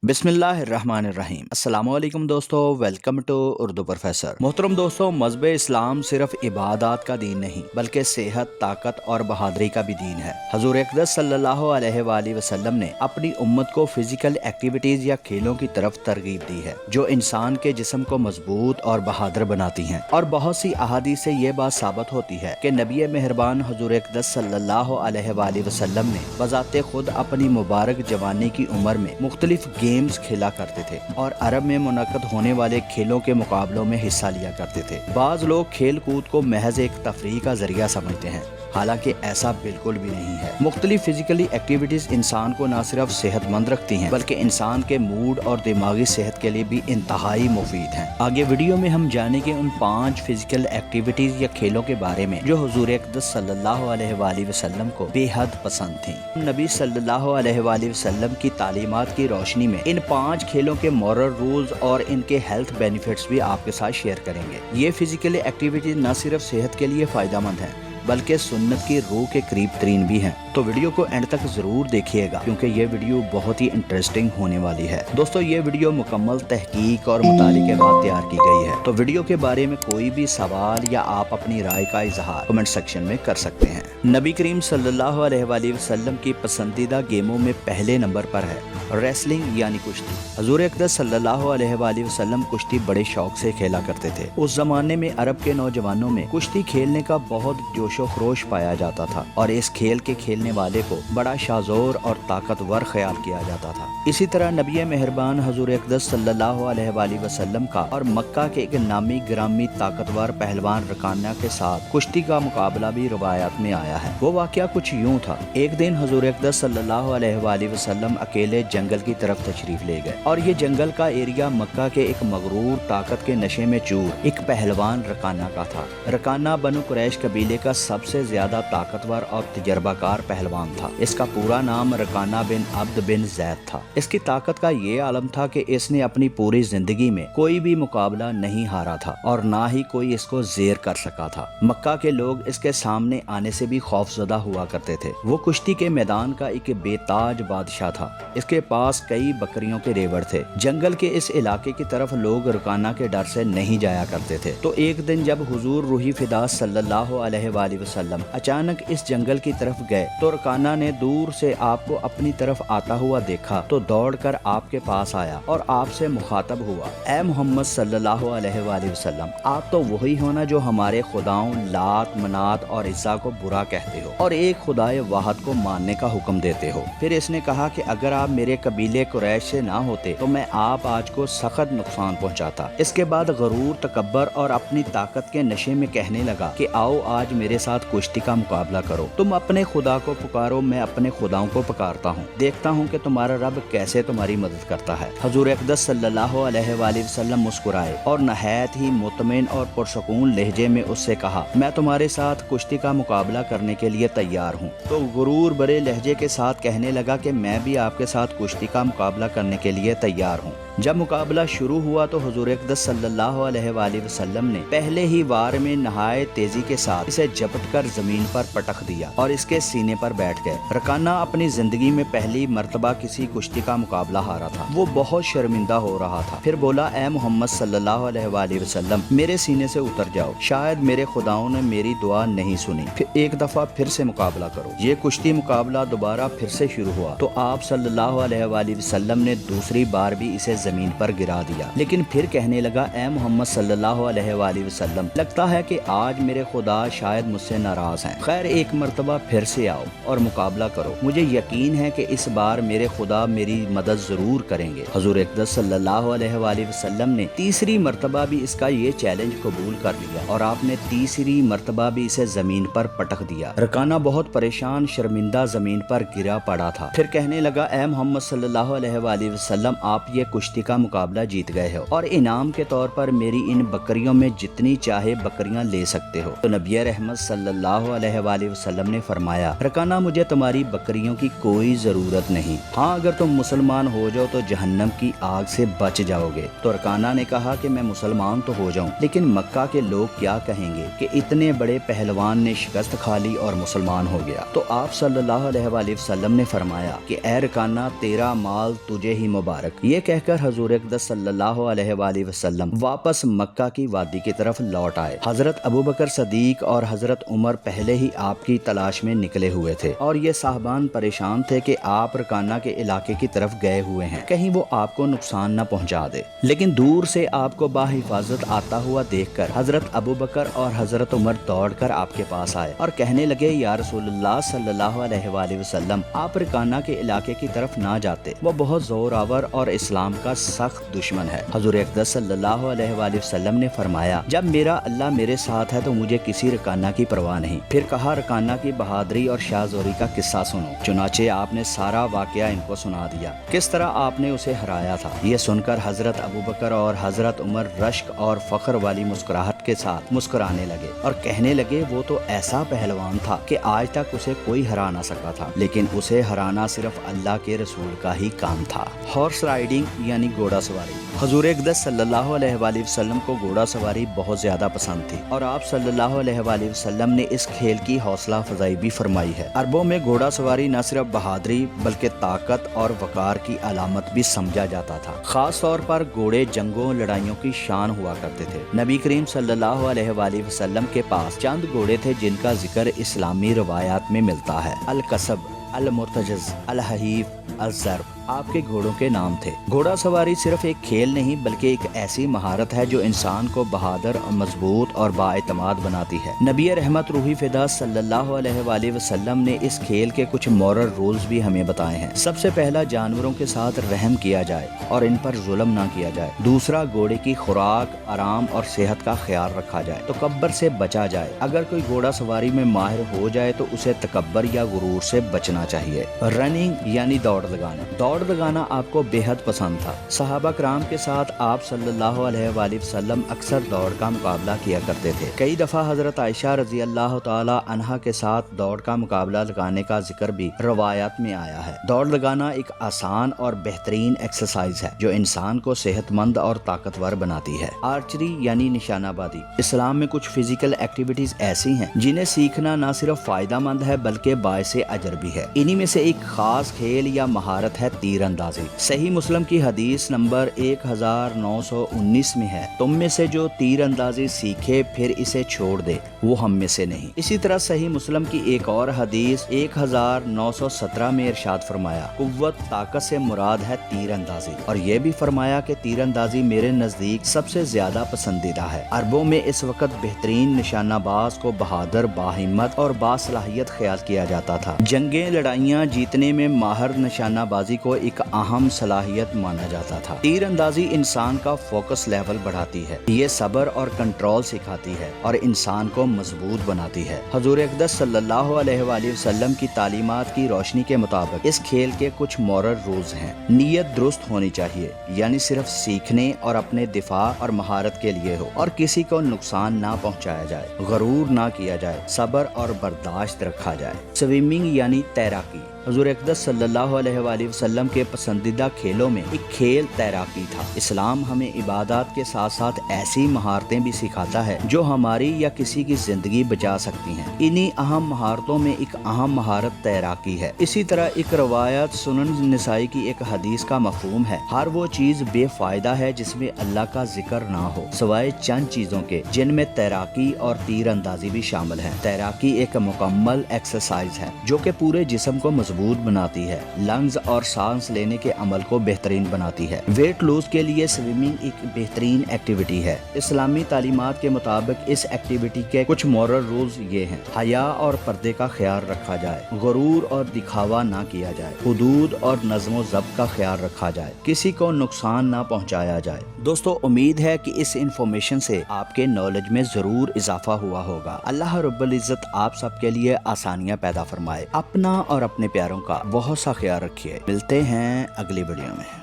बिस्मिल्लाहिर्रहमानिर्रहीम। अस्सलाम वालेकुम दोस्तों, वेलकम टू उर्दू प्रोफेसर। मोहतरम दोस्तों, मज़हब इस्लाम सिर्फ इबादत का दीन नहीं बल्कि सेहत, ताकत और बहादुरी का भी दीन है। हजूर अक़दस सल्लल्लाहु अलैहि वसल्लम ने अपनी उम्मत को फिजिकल एक्टिविटीज़ या खेलों की तरफ तरगीब दी है जो इंसान के जिस्म को मजबूत और बहादुर बनाती हैं। और बहुत सी अहादीस से ये बात साबित होती है कि नबी मेहरबान हजूर अक़दस सल्लल्लाहु अलैहि वसल्लम ने बज़ाते खुद अपनी मुबारक जवानी की उम्र में मुख्तलिफ गेम्स खेला करते थे और अरब में मुनक्कद होने वाले खेलों के मुकाबलों में हिस्सा लिया करते थे। बाज़ लोग खेल कूद को महज एक तफरीह का जरिया समझते हैं, हालांकि ऐसा बिल्कुल भी नहीं है। मुख्तलिफ फिजिकली एक्टिविटीज इंसान को न सिर्फ सेहतमंद रखती हैं बल्कि इंसान के मूड और दिमागी सेहत के लिए भी इंतहाई मुफीद हैं। आगे वीडियो में हम जानेंगे उन 5 फिजिकल एक्टिविटीज या खेलों के बारे में जो हुजूर अक़दस सल्लल्लाहु अलैहि वसल्लम को बेहद पसंद थी। नबी सल्लल्लाहु अलैहि वसल्लम की तालीमात की रोशनी में इन 5 खेलों के मॉरल रूल्स और इनके हेल्थ बेनिफिट्स भी आपके साथ शेयर करेंगे। ये फिजिकल एक्टिविटीज न सिर्फ सेहत के लिए फायदेमंद हैं बल्कि सुन्नत की रूह के करीब तरीन भी हैं। तो वीडियो को एंड तक जरूर देखिएगा क्योंकि ये वीडियो बहुत ही इंटरेस्टिंग होने वाली है। दोस्तों, ये वीडियो मुकम्मल तहकीक और मुताले के बाद तैयार की गई है। तो वीडियो के बारे में कोई भी सवाल या आप अपनी राय का इजहार कमेंट सेक्शन में कर सकते हैं। नबी करीम सल्लल्लाहु अलैहि वसल्लम की पसंदीदा गेमों में पहले नंबर पर है रेसलिंग यानी कुश्ती। हजूर अक़दस सल्लल्लाहु अलैहि वसल्लम कुश्ती बड़े शौक से खेला करते थे। उस जमाने में अरब के नौजवानों में कुश्ती खेलने का बहुत जोशो खरोश पाया जाता था और इस खेल के खेलने वाले को बड़ा शाजोर और ताकतवर ख्याल किया जाता था। इसी तरह नबी मेहरबान हजूर अक़दस सल्लल्लाहु अलैहि वसल्लम का और मक्का के एक नामी ग्रामी ताकतवर पहलवान रकाना के साथ कुश्ती का मुकाबला भी रवायात में आया है। वो वाकया कुछ यूँ था। एक दिन हजूर अक़दस सल्लल्लाहु अलैहि वसल्लम अकेले जंगल की तरफ तशरीफ ले गए और ये जंगल का एरिया मक्का के एक मगरूर ताकत के नशे में चूर एक पहलवान रकाना का था। रकाना बनु कुरैश कबीले का सबसे ज्यादा ताकतवर और तजर्बाकार पहलवान था। इसका पूरा नाम रकाना बिन अब्द बिन जैद था। इसकी ताकत का ये आलम था कि इसने अपनी पूरी जिंदगी में कोई भी मुकाबला नहीं हारा था और ना ही कोई इसको जेर कर सका था। मक्का के लोग इसके सामने आने से भी खौफजदा हुआ करते थे। वो कुश्ती के मैदान का एक बेताज बादशाह था। इसके पास कई बकरियों के रेवड़ थे। जंगल के इस इलाके की तरफ लोग रकाना के डर से नहीं जाया करते थे। तो एक दिन जब हुजूर रूही फिदा सल्लल्लाहु अलैहि वसल्लम अचानक इस जंगल की तरफ गए तो रकाना ने दूर से आपको अपनी तरफ आता हुआ देखा तो दौड़कर आपके पास आया और आपसे मुखातब हुआ, ए मोहम्मद सल्लल्लाहु अलैहि वसल्लम, आप तो वही हो ना जो हमारे खुदाओं लात, मनात और इज़्ज़ा को बुरा कहते हो और एक खुदाए वाहद को मानने का हुक्म देते हो। फिर इसने कहा कि अगर आप मेरे कबीले कुरैश से ना होते तो मैं आप आज को सख्त नुकसान पहुंचाता। इसके बाद गरूर, तकब्बर और अपनी ताकत के नशे में कहने लगा कि आओ आज मेरे साथ कुश्ती का मुकाबला करो। तुम अपने खुदा को पुकारो, मैं अपने खुदाओं को पुकारता हूँ, देखता हूँ कि तुम्हारा रब कैसे तुम्हारी मदद करता है। हजूर अक़दस सल्लल्लाहु अलैहि वसल्लम मुस्कुराए और नहायत ही मुतमिन और पुरसकून लहजे में उससे कहा, मैं तुम्हारे साथ कुश्ती का मुकाबला करने के लिए तैयार हूँ। तो गुरूर भरे लहजे के साथ कहने लगा कि मैं भी आपके साथ कुश्ती का मुकाबला करने के लिए तैयार हूँ। जब मुकाबला शुरू हुआ तो हुजूर अक़दस सल्लल्लाहु अलैहि वसल्लम ने पहले ही वार में नहायत तेजी के साथ इसे झपट कर जमीन पर पटक दिया और इसके सीने पर बैठ गए। रकाना अपनी जिंदगी में पहली मर्तबा किसी कुश्ती का मुकाबला हारा था। वो बहुत शर्मिंदा हो रहा था। फिर बोला, ए मोहम्मद सल्लल्लाहु अलैहि वसल्लम, मेरे सीने से उतर जाओ, शायद मेरे खुदाओं ने मेरी दुआ नहीं सुनी। फिर एक दफा फिर से मुकाबला करो। ये कुश्ती मुकाबला दोबारा फिर से शुरू हुआ तो आप सल्लल्लाहु अलैहि वसल्लम ने दूसरी बार भी इसे जमीन पर गिरा दिया, लेकिन फिर कहने लगा, ए मोहम्मद सल्लल्लाहु अलैहि वसल्लम, लगता है कि आज मेरे खुदा शायद मुझसे नाराज हैं। खैर, एक मर्तबा फिर से आओ और मुकाबला करो, मुझे यकीन है कि इस बार मेरे खुदा मेरी मदद जरूर करेंगे। हजूर अक़दस सल्लल्लाहु अलैहि वसल्लम ने तीसरी मर्तबा भी इसका ये चैलेंज कबूल कर लिया और आपने तीसरी मर्तबा भी इसे जमीन पर पटक दिया। रकाना बहुत परेशान शर्मिंदा जमीन पर गिरा पड़ा था। फिर कहने लगा, ए मोहम्मद सल्लल्लाहु अलैहि वसल्लम, आप ये कुश्ती का मुकाबला जीत गए हो और इनाम के तौर पर मेरी इन बकरियों में जितनी चाहे बकरियां ले सकते हो। तो नबी रहमत सल्लल्लाहु अलैहि वसल्लम ने फरमाया, रकाना, मुझे तुम्हारी बकरियों की कोई जरूरत नहीं। हाँ, अगर तुम मुसलमान हो जाओ तो जहन्नम की आग से बच जाओगे। तो रकाना ने कहा कि मैं मुसलमान तो हो जाऊं, लेकिन मक्का के लोग क्या कहेंगे कि इतने बड़े पहलवान ने शिकस्त खा لی اور مسلمان ہو گیا۔ تو آپ صلی اللہ علیہ وآلہ وسلم نے فرمایا کہ اے رکانہ تیرا مال تجھے ہی مبارک۔ یہ کہہ کر حضور اقدس صلی اللہ علیہ وآلہ وسلم واپس مکہ کی وادی کی طرف لوٹ آئے۔ حضرت ابوبکر صدیق اور حضرت عمر پہلے ہی آپ کی تلاش میں نکلے ہوئے تھے اور یہ صاحبان پریشان تھے کہ آپ رکانہ کے علاقے کی طرف گئے ہوئے ہیں، کہیں وہ آپ کو نقصان نہ پہنچا دے۔ لیکن دور سے آپ کو باحفاظت آتا ہوا دیکھ کر حضرت ابوبکر اور حضرت عمر دوڑ کر آپ کے پاس آئے اور کہنے لگے یا رسول اللہ صلی اللہ علیہ وآلہ وسلم، آپ رکانہ کے علاقے کی طرف نہ جاتے، وہ بہت زور آور اور اسلام کا سخت دشمن ہے۔ حضور اقدس صلی اللہ علیہ وآلہ وسلم نے فرمایا جب میرا اللہ میرے ساتھ ہے تو مجھے کسی رکانہ کی پرواہ نہیں۔ پھر کہا رکانہ کی بہادری اور شاہ زوری کا قصہ سنو۔ چنانچہ آپ نے سارا واقعہ ان کو سنا دیا، کس طرح آپ نے اسے ہرایا تھا۔ یہ سن کر حضرت ابوبکر اور حضرت عمر رشک اور فخر والی مسکراہٹ کے ساتھ مسکرانے لگے اور کہنے لگے وہ تو ایسا پہلوان تھا کہ آج تک اسے کوئی ہرا نہ سکا تھا، لیکن اسے ہرانا صرف اللہ کے رسول کا ہی کام تھا۔ ہارس رائڈنگ یعنی گھوڑا سواری۔ حضور اقدس صلی اللہ علیہ وآلہ وسلم کو گھوڑا سواری بہت زیادہ پسند تھی اور آپ صلی اللہ علیہ وآلہ وسلم نے اس کھیل کی حوصلہ افزائی بھی فرمائی ہے۔ عربوں میں گھوڑا سواری نہ صرف بہادری بلکہ طاقت اور وقار کی علامت بھی سمجھا جاتا تھا۔ خاص طور پر گھوڑے جنگوں لڑائیوں کی شان ہوا کرتے تھے۔ نبی کریم صلی اللہ علیہ وآلہ وسلم کے پاس چند گھوڑے تھے جن کا ذکر اسلامی روایات میں ملتا ہے۔ القصب، المرتجز، الحیف، الضرب آپ کے گھوڑوں کے نام تھے۔ گھوڑا سواری صرف ایک کھیل نہیں بلکہ ایک ایسی مہارت ہے جو انسان کو بہادر، مضبوط اور بااعتماد بناتی ہے۔ نبی رحمت روحی فدا صلی اللہ علیہ وآلہ وسلم نے اس کھیل کے کچھ مورل رولز بھی ہمیں بتائے ہیں۔ سب سے پہلا جانوروں کے ساتھ رحم کیا جائے اور ان پر ظلم نہ کیا جائے۔ دوسرا گھوڑے کی خوراک، آرام اور صحت کا خیال رکھا جائے، تکبر سے بچا جائے۔ اگر کوئی گھوڑا سواری میں ماہر ہو جائے تو اسے تکبر یا غرور سے بچنا چاہیے۔ رننگ یعنی دوڑ لگانا۔ دوڑ لگانا آپ کو بے حد پسند تھا۔ صحابہ کرام کے ساتھ آپ صلی اللہ علیہ وآلہ وسلم اکثر دوڑ کا مقابلہ کیا کرتے تھے۔ کئی دفعہ حضرت عائشہ رضی اللہ تعالی عنہا کے ساتھ دوڑ کا مقابلہ لگانے کا ذکر بھی روایات میں آیا ہے۔ دوڑ لگانا ایک آسان اور بہترین ایکسرسائز ہے جو انسان کو صحت مند اور طاقتور بناتی ہے۔ آرچری یعنی نشانہ بازی۔ اسلام میں کچھ فزیکل ایکٹیویٹیز ایسی ہیں جنہیں سیکھنا نہ صرف فائدہ مند ہے بلکہ باعث اجر بھی ہے۔ انہی میں سے ایک خاص کھیل یا مہارت ہے تیر اندازی۔ صحیح مسلم کی حدیث نمبر 1919 میں ہے، تم میں سے جو تیر اندازی سیکھے پھر اسے چھوڑ دے وہ ہم میں سے نہیں۔ اسی طرح صحیح مسلم کی ایک اور حدیث 1917 میں ارشاد فرمایا قوت طاقت سے مراد ہے تیر اندازی، اور یہ بھی فرمایا کہ تیر اندازی میرے نزدیک سب سے زیادہ پسندیدہ ہے۔ عربوں میں اس وقت بہترین نشانہ باز کو بہادر، باہمت اور باصلاحیت خیال کیا جاتا تھا۔ جنگیں لڑائیاں جیتنے میں ماہر نشانہ بازی کو ایک اہم صلاحیت مانا جاتا تھا۔ تیر اندازی انسان کا فوکس لیول بڑھاتی ہے، یہ صبر اور کنٹرول سکھاتی ہے اور انسان کو مضبوط بناتی ہے۔ حضور اقدس صلی اللہ علیہ وآلہ وسلم کی تعلیمات کی روشنی کے مطابق اس کھیل کے کچھ مورل رولز ہیں۔ نیت درست ہونی چاہیے، یعنی صرف سیکھنے اور اپنے دفاع اور مہارت کے لیے ہو اور کسی کو نقصان نہ پہنچایا جائے، غرور نہ کیا جائے، صبر اور برداشت رکھا جائے۔ سوئمنگ یعنی تیراکی۔ حضور اقدس صلی اللہ علیہ وآلہ وسلم کے پسندیدہ کھیلوں میں ایک کھیل تیراکی تھا۔ اسلام ہمیں عبادات کے ساتھ ساتھ ایسی مہارتیں بھی سکھاتا ہے جو ہماری یا کسی کی زندگی بچا سکتی ہیں۔ انہی اہم مہارتوں میں ایک اہم مہارت تیراکی ہے۔ اسی طرح ایک روایت سنن نسائی کی ایک حدیث کا مفہوم ہے ہر وہ چیز بے فائدہ ہے جس میں اللہ کا ذکر نہ ہو سوائے چند چیزوں کے، جن میں تیراکی اور تیر اندازی بھی شامل ہے۔ تیراکی ایک مکمل ایکسرسائز ہے جو کہ پورے جسم کو مضبوط بناتی ہے، لنگز اور سانس لینے کے عمل کو بہترین بناتی ہے۔ ویٹ لوز کے لیے سوئمنگ ایک بہترین ایکٹیویٹی ہے۔ اسلامی تعلیمات کے مطابق اس ایکٹیویٹی کے کچھ مورل رولز یہ ہیں: حیا اور پردے کا خیال رکھا جائے، غرور اور دکھاوا نہ کیا جائے، حدود اور نظم و ضبط کا خیال رکھا جائے، کسی کو نقصان نہ پہنچایا جائے۔ دوستو امید ہے کہ اس انفارمیشن سے آپ کے نالج میں ضرور اضافہ ہوا ہوگا۔ اللہ رب العزت آپ سب کے لیے آسانیاں پیدا فرمائے۔ اپنا اور اپنے پیاروں کا بہت سا خیال رکھیے۔ ملتے ہیں اگلی ویڈیو میں۔